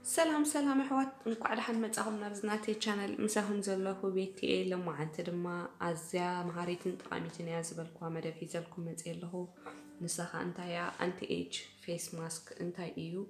سلام سلام أحوات نقعد حن متأهم نبزناتي channel مساهم زلوا بيتي لما عن تدما أزيا مهاريتن طعميتن يازبلكوا مدى زلكم متأله نسخة أنتايا أنتي إيج فيس ماسك أنتاي إيو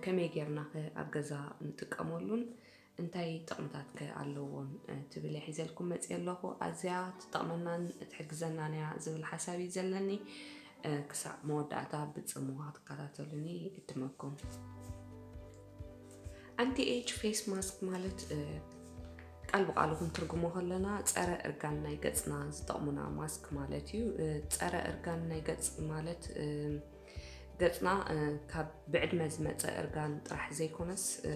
كم يجرنا أبجزا نتقاملون أنتاي تقمتاتك علوون تبلي حزلكم متأله أزيا تطمنا تحجزنا نيا زبل حسابي زلني كسع مودعتا بتصموها تقاتلني اتمكن أنتي إيج فيس ماسك مالت قلب قالهم ترجموها لنا ترى إرجان نيجتنا زطمنا ماسك مالتيو ترى إرجان نيجت مالت جتنا كاب بعد ما زمت إرجان راح زي كونس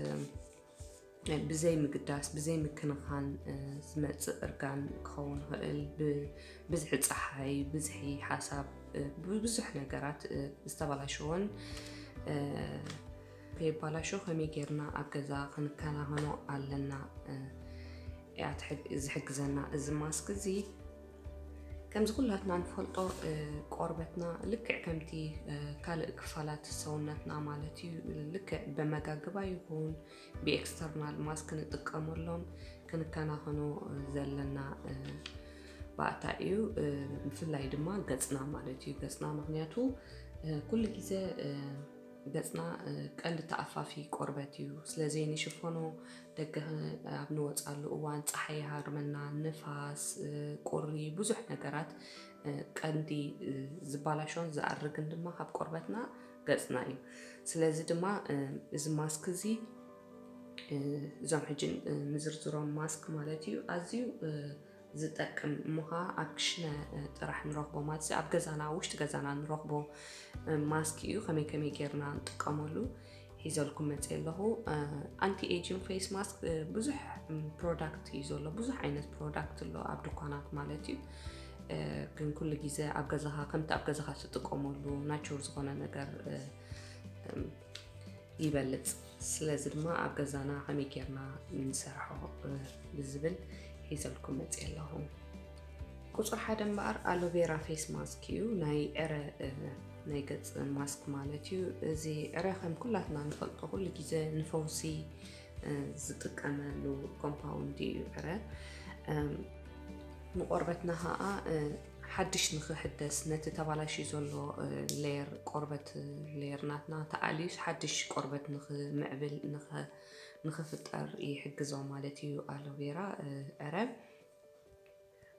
بزي مقداس بزي مكنخان زمت إرجان خون بزح صحي بزحي حساب بزح نجارات استبلاشون كيبالاشو خمي جيرنا أجزا خنكنا هنو علنا زحجزنا ماسك زي كم زقول هاتنا نفلطو قربتنا لك كمتي كال كفالات سونتنا مالتي لك بمجاجبا يكون بإكسترنال ماسك نتقاملهم كنا هنو زلنا بعتايو مثل دما جسنا مالتي جسنا مغنياتو كل جزء جسنا قل تعفافي قربتيو سلازي نشوفونو دقه ابنو وصالو وان صحي هارمنا نفاس قري بزح نغرات قندي زبالاشون زارغن دما حب قربتنا جسنا اي سلازي دما از ماسك زي زم حجن مزرزرون ماسك مالتيو ازيو زتقم مها اكشن طرح نروحبو ماتسي اب غزانا وشت غزانا نروحبو ماسكيو كمي غيرنا نتقاملو هيزلكم متيلهو انتي ايجين فيس ماسك بزح برودكت يزولو بزح عينت برودكت لو اب دكانات مالتي كن كل جزء اب غزاها كمت اب غزاها تتقاملو ناتشور زغونه ነገር يبلط ስለዚህ ድማ اب غزانا كمي غيرنا نسرحو بزبل هيزلكم متيلهو قصر حدا مبار ألوفيرا فيس ماسكيو ناي إرا ناي قص ماسك مالتيو زي إرا خم كلاتنا نفلطو كل جزء نفوسي زتك أمالو كومباوندي إرا مقربتنا ها حدش نخحدس نت تبالاشي زولو لير قربت لير ناتنا تعاليش حدش قربت نخ معبل نخفتر يحجزو مالتيو ألوفيرا إرا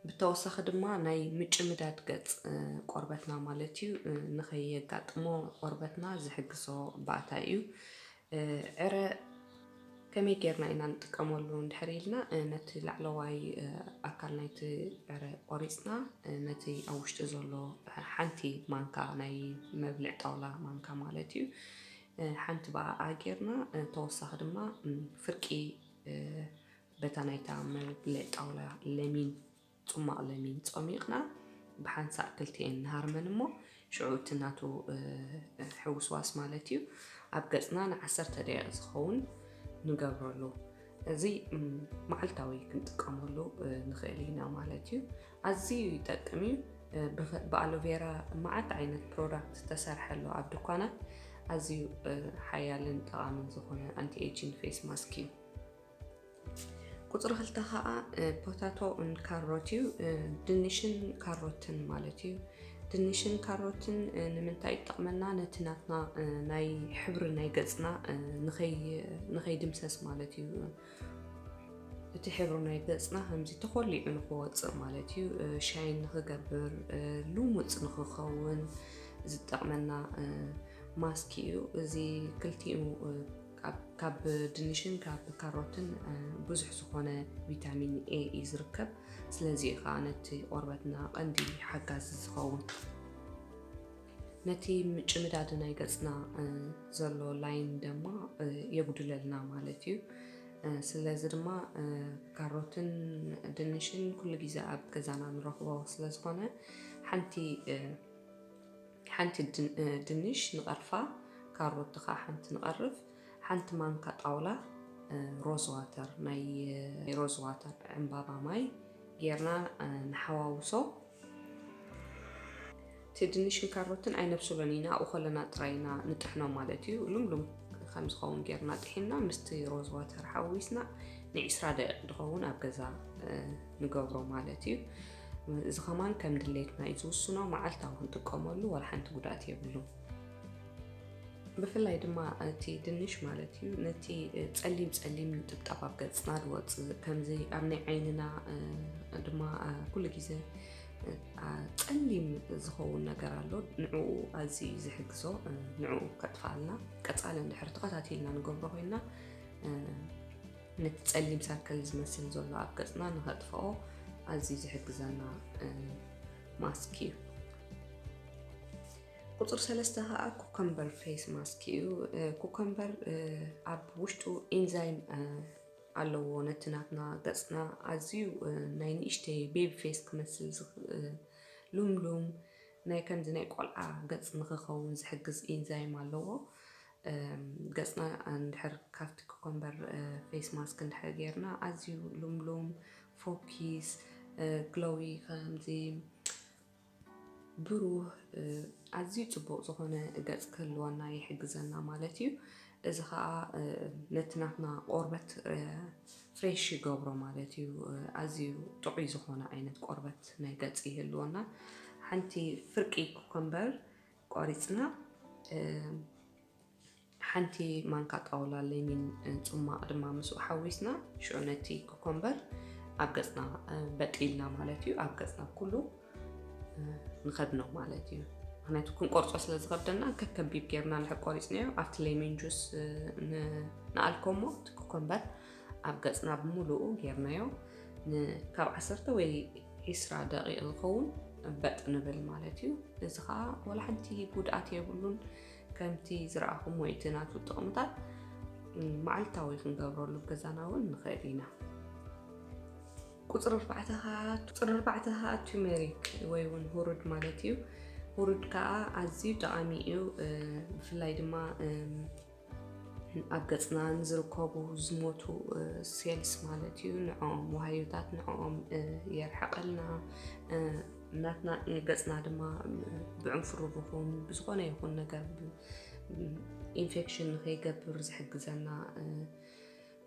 بتوسخ دما ناي مجمدات قص قربتنا مالتيو نخيقاطمو قربتنا زحقسو باعتايو عرا كمي غيرنا إنا نتقاملو ندحريلنا نتي لعلواي أكل نايت عرا قريصنا نتي أوشت زولو حنتي مانكا ناي مبلع طاولا مانكا مالتيو حنتي بقى أغيرنا توسخ دما فرقي بتانايتا مبلع طاولا لمين ثم علمين صميقنا بحنسا كلتين نهار منمو شعوتناتو حوس واس مالتيو أبقصنا نعسر دقائق زخون نقبرلو زي معلتاوي كنت قاملو نخيلينا مالتيو أزي يتقمي بألوفيرا معت عينة برودكت تسرحلو عبدكوانات أزي حيالن طعامن زخون أنتي ايجين فيس ماسكيو قطر خلتها بوتاتو ان كاروتيو دنيشن كاروتن مالتيو دنيشن كاروتن نمنتاي طقمنا نتناتنا ناي حبر ناي قصنا نخي دمسس مالتيو تي حبر ناي قصنا همزي تخولي انخوص مالتيو شاين نخغبر لومص نخخون زطقمنا ماسكيو زي كلتيو كاب دنيشن كاب كاروتن بزح زخونه فيتامين اي يزركب سلازي خانت قربتنا قندي حقاز زخون نتي مجمداد ناي قصنا زلو لاين دما يغدللنا مالتيو سلازي دما كاروتن دنيشن كل جزء اب كزانا نروحو سلازخونه حنتي دنيش نقرفا كاروت خا حنت نقرف حنت مانكا طاولا روز واتر ناي روز واتر عمبابا ماي غيرنا نحواوسو تدنيش كاروتن اي نفسو لنينا او خلنا طراينا نطحنو مالتيو لملم ከም ዝኸውን ጌርና ጥሒና ምስቲ ሮዝ ዋተር ሓዊስና ን20 ደቂቕ ድኸውን ኣብ ገዛ ንገብሮ ማለት እዩ እዚ ኸማን ከም ድሌትና እዩ ዝውስኖ መዓልታዊ ክንጥቀመሉ ወላ ሓንቲ ጉድኣት የብሉ ብፍላይ ድማ እቲ ድንሽ ማለት እዩ ነቲ ጸሊም ንጥብጣብ ኣብ ገጽና ዝወፅእ ከምዚ ኣብ ናይ ዓይንና ድማ ኩሉ ግዜ ጸሊም ዝኸውን ነገር ኣሎ ንዕኡ ኣዝዩ ዝሕግዞ ንዕኡ ከጥፋልና ቀጻሊ እንድሕር ተኸታቲልና ንገብሮ ኮይና ነቲ ጸሊም ሳርከል ዝመስል ዘሎ ኣብ ገጽና ንኸጥፍኦ ኣዝዩ ዝሕግዘና ማስክ እዩ ቁጥር 3 ከዓ ኩከምበር ፌስ ማስክ እዩ ኩከምበር ኣብ ውሽጡ ኤንዛይም ኣለዎ ነቲ ናትና ገጽና ኣዝዩ ናይ ንእሽተይ ቤቢ ፌስ ክመስል ሉምሉም ናይ ከምዚ ናይ ቆልዓ ገጽ ንኽኸውን ዝሕግዝ ኤንዛይም ኣለዎ ገጽና እንድሕር ካብቲ ኩከምበር ፌስ ማስክ እንድሕር ጌርና ኣዝዩ ሉምሉም ፎኪስ ግሎዊ ከምዚ ብሩህ ኣዝዩ ጽቡቕ ዝኾነ ገጽ ክህልወና ይሕግዘና ማለት እዩ እዚ ከዓ ነቲ ናትና ቆርበት ፍሬሽ ይገብሮ ማለት እዩ ኣዝዩ ጥዑይ ዝኾነ ዓይነት ቆርበት ናይ ገጽ ይህልወና ሓንቲ ፍርቂ ኩከምበር ቆሪጽና ሓንቲ ማንካ ጣውላ ለሚን ጽማቕ ድማ ምስኡ ሓዊስና ሽዑ ነቲ ኩከምበር ኣብ ገጽና በጢልና ማለት እዩ ኣብ ገጽና ኩሉ ንኸድኖ ማለት እዩ ምክንያቱ ክንቆርጾ ስለ ዝኸብደና ከከቢብ ጌርና ንድሕር ቆሪጽናዮ ኣብቲ ሌሞን ጁስ ንኣልኮሞ እቲ ኩከምበር ኣብ ገጽና ብምሉኡ ጌርናዮ ካብ 10 ወይ 20 ደቂቕ ዝኸውን በጥ ንብል ማለት እዩ እዚ ከዓ ወላ ሓንቲ ጉድኣት የብሉን ከምቲ ዝረኣኹም ወይ እቲ ናቱ ጥቕምታት መዓልታዊ ክንገብረሉ ገዛና እውን ንኽእል ኢና ቁጥር 4 ከዓ ቱሜሪክ ወይ እውን ሁሩድ ማለት እዩ ሁሩድ ከዓ ኣዝዩ ጠቓሚ እዩ ብፍላይ ድማ ኣብ ገጽና ንዝርከቡ ዝሞቱ ሴልስ ማለት እዩ ንዕኦም ወሃዩታት ንዕኦም የርሕቐልና ናትና ገጽና ድማ ብዕንፍሩ ይኹን ብዝኾነ ይኹን ነገር ኢንፌክሽን ንኸይገብር ዝሕግዘና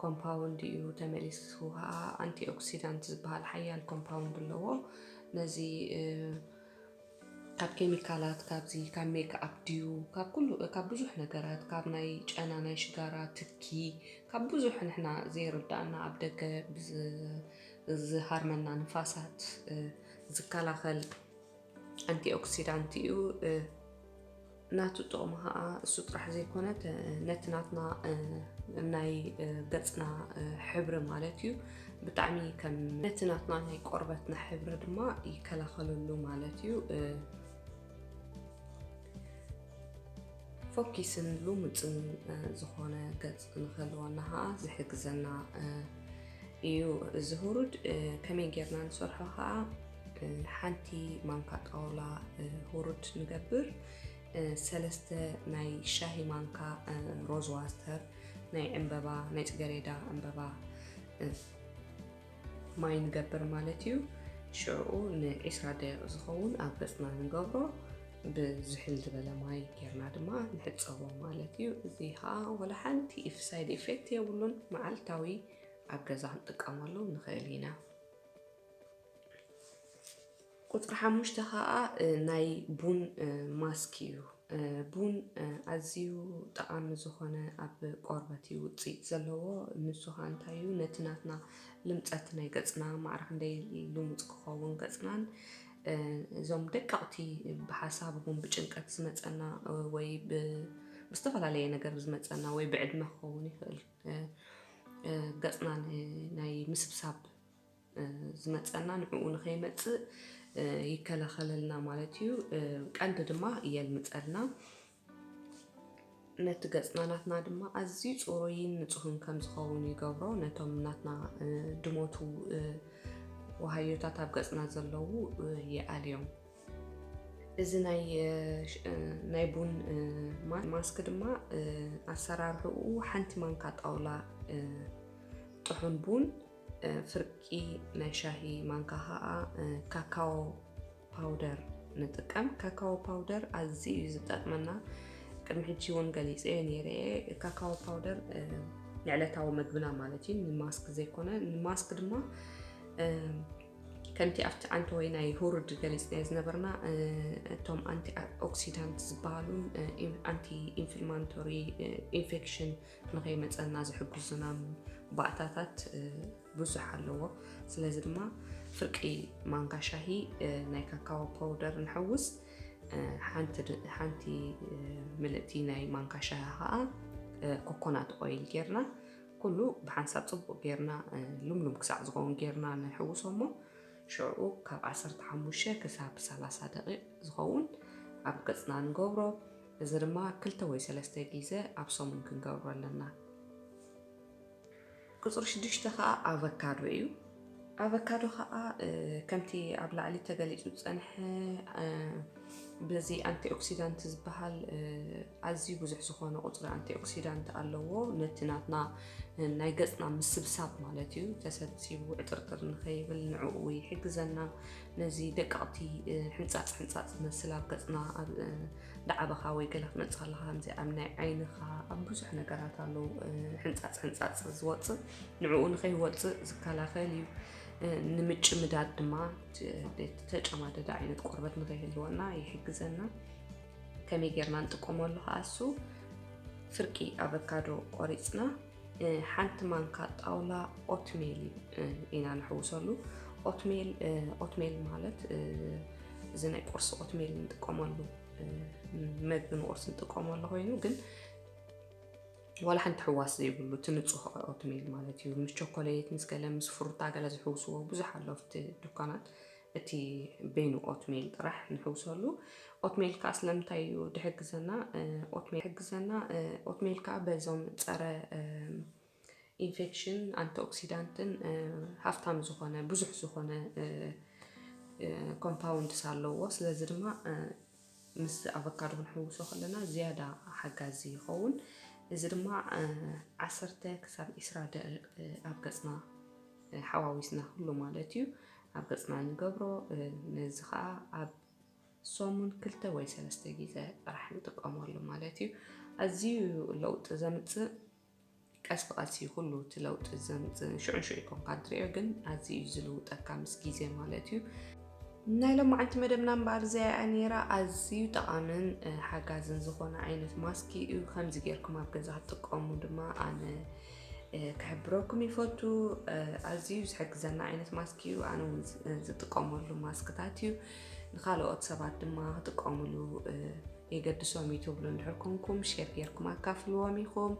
ኮምፓውንድ እዩ ተመሊሱ ከዓ ኣንቲ ኦክሲዳንት ዝበሃል ሓያል ኮምፓውንድ ኣለዎ ነዚ ካብ ኬሚካላት ካብዚ ካብ ሜክኣፕ ድዩ ካብ ብዙሕ ነገራት ካብ ናይ ጨና ናይ ሽጋራ ትኪ ካብ ብዙሕ ንሕና ዘይርዳእና ኣብ ደገ ዝሃርመና ንፋሳት ዝከላኸል ኣንቲ ኦክሲዳንት እዩ ናቱ ጥቕሚ ከዓ እሱ ጥራሕ ዘይኮነት ነቲ ናትና ናይ ገጽና ሕብሪ ማለት እዩ ብጣዕሚ ከም ነቲ ናትና ናይ ቆርበትና ሕብሪ ድማ ይከላኸለሉ ማለት እዩ ፎኪስን ልሙጽን ዝኾነ ገጽ ንኽህልወና ከዓ ዝሕግዘና እዩ እዚ ሁሩድ ከመይ ጌርና ንሰርሖ ከዓ ሓንቲ ማንካ ጣውላ ሁሩድ ንገብር 3 ናይ ሻሂ ማንካ ሮዝ ዋተር ናይ ዕምበባ ናይ ጽጌረዳ ዕምበባ ማይ ንገብር ማለት እዩ ሽዑ ን20 ደቂቕ ዝኸውን ኣብ ገጽና ንገብሮ ብዝሕል ዝበለ ማይ ጌርና ድማ ንሕፀቦ ማለት እዩ እዚ ከዓ ወላ ሓንቲ ሳይድ ኢፌክት የብሉን መዓልታዊ ኣብ ገዛ ክንጥቀመሉ ንኽእል ኢና ቁጥሪ 5 ከዓ ናይ ቡን ማስክ እዩ ቡን ኣዝዩ ጠቓሚ ዝኾነ ኣብ ቆርበት ውፅኢት ዘለዎ ንሱ ከዓ እንታይ እዩ ነቲ ናትና ልምፀት ናይ ገጽና ማዕረኽ እንደይ ልሙፅ ክኸውን ገጽናን እዞም ደቀቕቲ ብሓሳብ እውን ብጭንቀት ዝመፀና ወይ ብዝተፈላለየ ነገር ዝመፀና ወይ ብዕድመ ክኸውን ይኽእል ገጽና ናይ ምስብሳብ ዝመፀና ንዕኡ ንኸይመፅእ ይከላኸለልና ማለት እዩ ቀንዲ ድማ የልምፀልና ነቲ ገጽና ናትና ድማ ኣዝዩ ጽሩይን ንጹህን ከም ዝኸውን ይገብሮ ነቶም ናትና ድሞቱ ወሃዮታት ኣብ ገጽና ዘለዉ ይኣልዮም እዚ ናይ ቡን ማስክ ድማ ኣሰራርሕኡ ሓንቲ ማንካ ጣውላ ጥሑን ቡን ፍርቂ ናይ ሻሂ ማንካ ከዓ ካካዎ ፓውደር ንጥቀም ካካዎ ፓውደር ኣዝዩ ዝጠቅመና ቅድሚ ሕጂ እውን ገሊፀ ነይረ ካካዎ ፓውደር ንዕለታዊ ምግብና ማለት እዩ ንማስክ ዘይኮነ ንማስክ ድማ ከምቲ ኣብቲ ኣንቲ ወይ ናይ ሁሩድ ገሊፅና ዝነበርና እቶም ኣንቲ ኦክሲዳንት ዝበሃሉን ኣንቲ ኢንፍላማቶሪ ኢንፌክሽን ንኸይመፀና ዝሕግዙና ባእታታት ብዙሕ ኣለዎ ስለዚ ድማ ፍርቂ ማንካ ሻሂ ናይ ካካዎ ፓውደር ንሕውስ ሓንቲ ምልእቲ ናይ ማንካ ሻሂ ከዓ ኮኮናት ኦይል ጌርና ኩሉ ብሓንሳብ ፅቡቅ ጌርና ልምሉም ክሳዕ ዝኸውን ጌርና ንሕውሶ እሞ ሽዑ ካብ 15 ክሳብ 30 ደቂቕ ዝኸውን ኣብ ገፅና ንገብሮ እዚ ድማ 2 ወይ 3 ግዜ ኣብ ሰሙን ክንገብሮ ኣለና ቁፅሪ 6 ከዓ ኣቮካዶ እዩ ኣቮካዶ ከዓ ከምቲ ኣብ ላዕሊ ተገሊጹ ዝፀንሐ በዚ ኣንቲ ኦክሲዳንት ዝበሃል ኣዝዩ ብዙሕ ዝኾነ ቁፅሪ ኣንቲ ኦክሲዳንት ኣለዎ ነቲ ናትና ናይ ገፅና ምስብሳብ ማለት እዩ ተሰብሲቡ ዕጥርጥር ንኸይብል ንዕኡ ይሕግዘና ነዚ ደቀቕቲ ሕንፃፅ ዝመስል ኣብ ገፅና ዳዕበኻ ወይ ገለ ክመፅእ ከለካ ከምዚ ኣብ ናይ ዓይንኻ ኣብ ብዙሕ ነገራት ኣለዉ ሕንፃፅ ዝወፅእ ንዕኡ ንኸይወፅእ ዝከላኸል እዩ ንምጭምዳድ ድማ ተጨማደደ ዓይነት ቆርበት ንኸይህልወና ይሕግዘና ከመይ ጌርና ንጥቀመሉ ከዓ እሱ ፍርቂ ኣቮካዶ ቆሪፅና ሓንቲ ማንካ ጣውላ ኦትሜል ኢና ንሕውሰሉ ኦትሜል ማለት እዚ ናይ ቁርሲ ኦትሜል ንጥቀመሉ ምግቢ ንቁርሲ ንጥቀመሉ ኮይኑ ግን ወላ ሓንቲ ሕዋስ ዘይብሉ ትንፁህ ኦትሜል ማለት እዩ ምስ ቾኮሌት ምስ ገለ ምስ ፍሩታ ገለ ዝሕውስዎ ብዙሕ ኣሎ ኣብቲ ድኳናት እቲ በይኑ ኦትሜል ጥራሕ ንሕውሰሉ ኦትሜል ከዓ ስለምንታይ እዩ ድሕግዘና ኦትሜል ከዓ በዞም ፀረ ኢንፌክሽን ኣንቲ ኦክሲዳንትን ሃፍታም ዝኾነ ብዙሕ ዝኾነ ኮምፓውንድስ ኣለዎ ስለዚ ድማ ምስ ኣቮካዶ ክንሕውሶ ከለና ዝያዳ ሓጋዚ ይኸውን እዚ ድማ 10 ክሳብ 20 ደቂቕ ኣብ ገፅና ሓዋዊስና ኩሉ ማለት እዩ ኣብ ገፅና ንገብሮ ነዚ ከዓ ኣብ ሰሙን 2 ወይ 3 ግዜ ጥራሕ ንጥቀመሉ ማለት እዩ ኣዝዩ ለውጢ ዘምፅእ ቀስ ብቐስ ኩሉ እቲ ለውጢ ዘምፅእ ሽዑ ኢልኩም ትሪኦ ግን ኣዝዩ ዝልውጠካ ምስ ግዜ ማለት እዩ ናይ ሎማዓንቲ መደብና እምበኣር እዚኣ ነይራ ኣዝዩ ጠቓምን ሓጋዝን ዝኾነ ዓይነት ማስኪ እዩ ከምዚ ጌርኩም ኣብ ገዛ ክትጥቀሙ ድማ ኣነ ክሕብረኩም ይፈቱ ኣዝዩ ዝሕግዘና ዓይነት ማስኪ እዩ ኣነ እውን ዝጥቀመሉ ማስክታት እዩ ንኻልኦት ሰባት ድማ ክጥቀሙሉ የገድሶም እዩ ትብሉ እንድሕር ኮንኩም ሼር ጌርኩም ኣካፍልዎም ኢኹም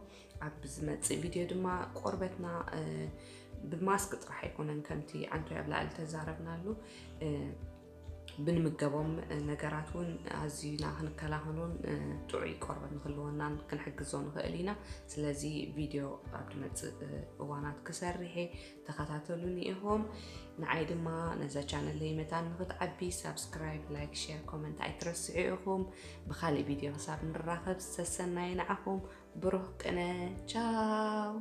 ኣብ ዝመፅእ ቪድዮ ድማ ቆርበትና ብማስክ ጥራሕ ኣይኮነን ከምቲ ዓንቱ ኣብ ላዕሊ ተዛረብናሉ ብንምገቦም ነገራት እውን ኣዝዩና ክንከላኸሉን ጥዑይ ቆርበት ንክህልወና ክንሕግዞ ንኽእል ኢና ስለዚ ቪድዮ ኣብ ዝመፅእ እዋናት ክሰርሐ ተኸታተሉኒ ኢኹም ንዓይ ድማ ነዛ ቻነል ለይመታን ንክትዓቢ ሳብስክራይብ ላይክ ሼር ኮመንት ኣይትረስዑ ኢኹም ብካልእ ቪድዮ ክሳብ ንራኸብ ዝተሰናይ ንዓኹም ብሩህ ቅነ ቻው